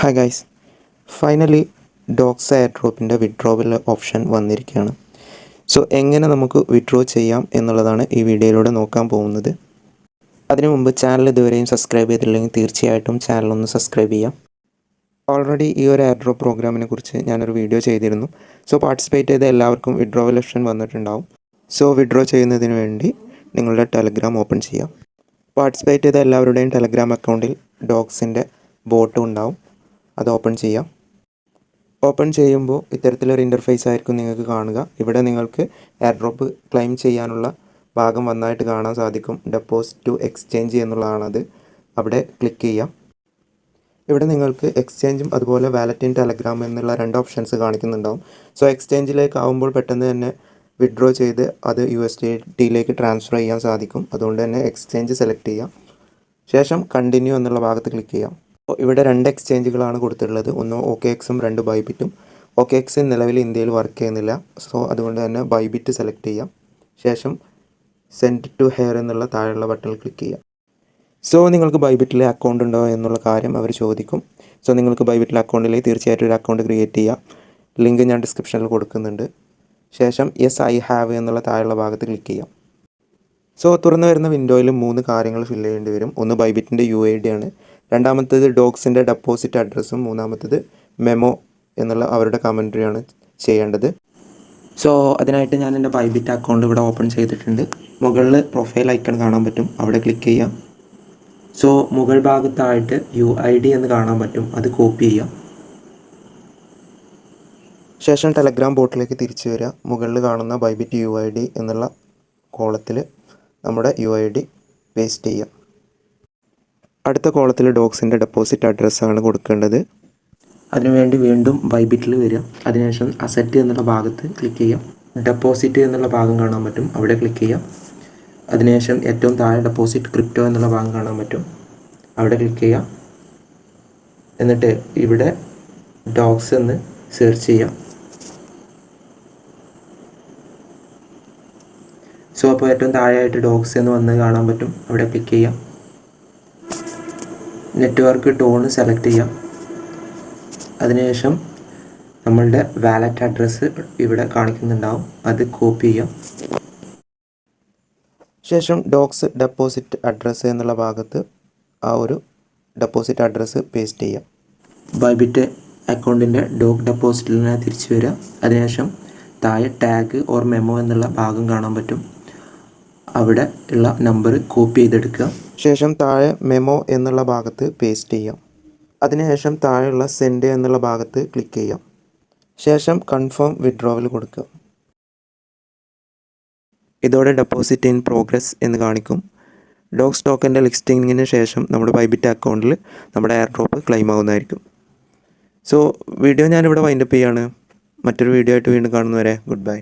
Hi guys, finally DOGS air ഡ്രോപ്പിൻ്റെ withdrawal option വന്നിരിക്കുകയാണ്. So എങ്ങനെ നമുക്ക് വിഡ്രോ ചെയ്യാം എന്നുള്ളതാണ് ഈ വീഡിയോയിലൂടെ നോക്കാൻ പോകുന്നത്. അതിനു മുമ്പ് ചാനൽ ഇതുവരെയും സബ്സ്ക്രൈബ് ചെയ്തില്ലെങ്കിൽ തീർച്ചയായിട്ടും ചാനലൊന്ന് സബ്സ്ക്രൈബ് ചെയ്യാം. ഓൾറെഡി ഈ ഒരു എയർ ഡ്രോപ്പ് പ്രോഗ്രാമിനെ കുറിച്ച് ഞാനൊരു വീഡിയോ ചെയ്തിരുന്നു. സോ പാർട്ടിസിപ്പേറ്റ് ചെയ്ത എല്ലാവർക്കും വിഡ്രോവൽ ഓപ്ഷൻ വന്നിട്ടുണ്ടാവും. സോ വിഡ്രോ ചെയ്യുന്നതിന് വേണ്ടി നിങ്ങളുടെ ടെലഗ്രാം ഓപ്പൺ ചെയ്യാം. പാർട്ടിസിപ്പേറ്റ് ചെയ്ത എല്ലാവരുടെയും ടെലഗ്രാം അക്കൗണ്ടിൽ ഡോഗ്സിൻ്റെ ബോട്ടും ഉണ്ടാവും. അത് ഓപ്പൺ ചെയ്യാം. ഓപ്പൺ ചെയ്യുമ്പോൾ ഇത്തരത്തിലൊരു ഇൻ്റർഫേസ് ആയിരിക്കും നിങ്ങൾക്ക് കാണുക. ഇവിടെ നിങ്ങൾക്ക് എയർ ഡ്രോപ്പ് ക്ലെയിം ചെയ്യാനുള്ള ഭാഗം വന്നായിട്ട് കാണാൻ സാധിക്കും. ഡെപ്പോസിറ്റ് ടു എക്സ്ചേഞ്ച് എന്നുള്ളതാണത്. അവിടെ ക്ലിക്ക് ചെയ്യാം. ഇവിടെ നിങ്ങൾക്ക് എക്സ്ചേഞ്ചും അതുപോലെ വാലറ്റിൻ ടെലഗ്രാം എന്നുള്ള രണ്ട് ഓപ്ഷൻസ് കാണിക്കുന്നുണ്ടാവും. സോ എക്സ്ചേഞ്ചിലേക്ക് ആകുമ്പോൾ പെട്ടെന്ന് തന്നെ വിഡ്രോ ചെയ്ത് അത് USDTയിലേക്ക് ട്രാൻസ്ഫർ ചെയ്യാൻ സാധിക്കും. അതുകൊണ്ട് തന്നെ എക്സ്ചേഞ്ച് സെലക്ട് ചെയ്യാം. ശേഷം കണ്ടിന്യൂ എന്നുള്ള ഭാഗത്ത് ക്ലിക്ക് ചെയ്യാം. ഇവിടെ രണ്ട് എക്സ്ചേഞ്ചുകളാണ് കൊടുത്തിട്ടുള്ളത്. ഒന്ന് OKXും രണ്ട് ബൈബിറ്റും. OKX നിലവിൽ ഇന്ത്യയിൽ വർക്ക് ചെയ്യുന്നില്ല. സോ അതുകൊണ്ട് തന്നെ ബൈബിറ്റ് സെലക്ട് ചെയ്യാം. ശേഷം സെൻഡ് ടു ഹെയർ എന്നുള്ള താഴെയുള്ള ബട്ടണിൽ ക്ലിക്ക് ചെയ്യാം. സോ നിങ്ങൾക്ക് ബൈബിറ്റിലെ അക്കൗണ്ട് ഉണ്ടോ എന്നുള്ള കാര്യം അവർ ചോദിക്കും. സോ നിങ്ങൾക്ക് ബൈബിറ്റിലെ അക്കൗണ്ടിലേക്ക് തീർച്ചയായിട്ടും ഒരു അക്കൗണ്ട് ക്രിയേറ്റ് ചെയ്യാം. ലിങ്ക് ഞാൻ ഡിസ്ക്രിപ്ഷനിൽ കൊടുക്കുന്നുണ്ട്. ശേഷം യെസ് ഐ ഹാവ് എന്നുള്ള താഴെയുള്ള ഭാഗത്ത് ക്ലിക്ക് ചെയ്യാം. സോ തുറന്നു വരുന്ന വിൻഡോയിൽ 3 കാര്യങ്ങൾ ഫില്ല് ചെയ്യേണ്ടി വരും. ഒന്ന് ബൈബിറ്റിൻ്റെ UID ആണ്, രണ്ടാമത്തേത് ഡോഗ്സിൻ്റെ ഡെപ്പോസിറ്റ് അഡ്രസ്സും, മൂന്നാമത്തേത് മെമോ എന്നുള്ള അവരുടെ കമൻട്രിയാണ് ചെയ്യേണ്ടത്. സോ അതിനായിട്ട് ഞാൻ എൻ്റെ ബൈബിറ്റ് അക്കൗണ്ട് ഇവിടെ ഓപ്പൺ ചെയ്തിട്ടുണ്ട്. മുകളിൽ പ്രൊഫൈൽ ഐക്കൺ കാണാൻ പറ്റും, അവിടെ ക്ലിക്ക് ചെയ്യാം. സോ മുകൾ ഭാഗത്തായിട്ട് UID എന്ന് കാണാൻ പറ്റും, അത് കോപ്പി ചെയ്യാം. ശേഷം ടെലഗ്രാം ബോട്ടിലേക്ക് തിരിച്ചു വരിക. മുകളിൽ കാണുന്ന ബൈബിറ്റ് UID എന്നുള്ള കോളത്തിൽ നമ്മുടെ UID പേസ്റ്റ് ചെയ്യാം. അടുത്ത കോളത്തിൽ ഡോഗ്സിൻ്റെ ഡെപ്പോസിറ്റ് അഡ്രസ്സാണ് കൊടുക്കേണ്ടത്. അതിനുവേണ്ടി വീണ്ടും ബൈബിറ്റിൽ വരിക. അതിനുശേഷം അസറ്റ് എന്നുള്ള ഭാഗത്ത് ക്ലിക്ക് ചെയ്യാം. ഡെപ്പോസിറ്റ് എന്നുള്ള ഭാഗം കാണാൻ പറ്റും, അവിടെ ക്ലിക്ക് ചെയ്യാം. അതിനുശേഷം ഏറ്റവും താഴെ ഡെപ്പോസിറ്റ് ക്രിപ്റ്റോ എന്നുള്ള ഭാഗം കാണാൻ പറ്റും, അവിടെ ക്ലിക്ക് ചെയ്യാം. എന്നിട്ട് ഇവിടെ ഡോഗ്സ് എന്ന് സെർച്ച് ചെയ്യാം. സോ അപ്പോൾ ഏറ്റവും താഴെയായിട്ട് ഡോഗ്സ് എന്ന് വന്ന് കാണാൻ പറ്റും, അവിടെ ക്ലിക്ക് ചെയ്യാം. നെറ്റ്വർക്ക് ടോൺ സെലക്ട് ചെയ്യാം. അതിനുശേഷം നമ്മളുടെ വാലറ്റ് അഡ്രസ്സ് ഇവിടെ കാണിക്കുന്നുണ്ടാവും, അത് കോപ്പി ചെയ്യാം. ശേഷം ഡോഗ്സ് ഡെപ്പോസിറ്റ് അഡ്രസ്സ് എന്നുള്ള ഭാഗത്ത് ആ ഒരു ഡെപ്പോസിറ്റ് അഡ്രസ്സ് പേസ്റ്റ് ചെയ്യാം. ബൈബിറ്റ് അക്കൗണ്ടിൻ്റെ ഡോഗ് ഡെപ്പോസിറ്റിൽ നിന്ന് തിരിച്ചു വരിക. അതിനുശേഷം താഴെ ടാഗ് ഓർ മെമോ എന്നുള്ള ഭാഗം കാണാൻ പറ്റും, അവിടെ ഉള്ള നമ്പർ കോപ്പി ചെയ്തെടുക്കുക. ശേഷം താഴെ മെമോ എന്നുള്ള ഭാഗത്ത് പേസ്റ്റ് ചെയ്യാം. അതിനുശേഷം താഴെയുള്ള സെൻഡ് എന്നുള്ള ഭാഗത്ത് ക്ലിക്ക് ചെയ്യാം. ശേഷം കൺഫേം വിഡ്രോവൽ കൊടുക്കുക. ഇതോടെ ഡെപ്പോസിറ്റ് ഇൻ പ്രോഗ്രസ് എന്ന് കാണിക്കും. ഡോഗ്സ് ടോക്കൻ്റെ ലിസ്റ്റിങ്ങിന് ശേഷം നമ്മുടെ ബൈബിറ്റ് അക്കൗണ്ടിൽ നമ്മുടെ എയർ ഡ്രോപ്പ് ക്ലെയിം ആവുന്നതായിരിക്കും. സോ വീഡിയോ ഞാനിവിടെ വൈൻഡപ്പ് ചെയ്യാണ്. മറ്റൊരു വീഡിയോ ആയിട്ട് വീണ്ടും കാണുന്നവരെ ഗുഡ് ബൈ.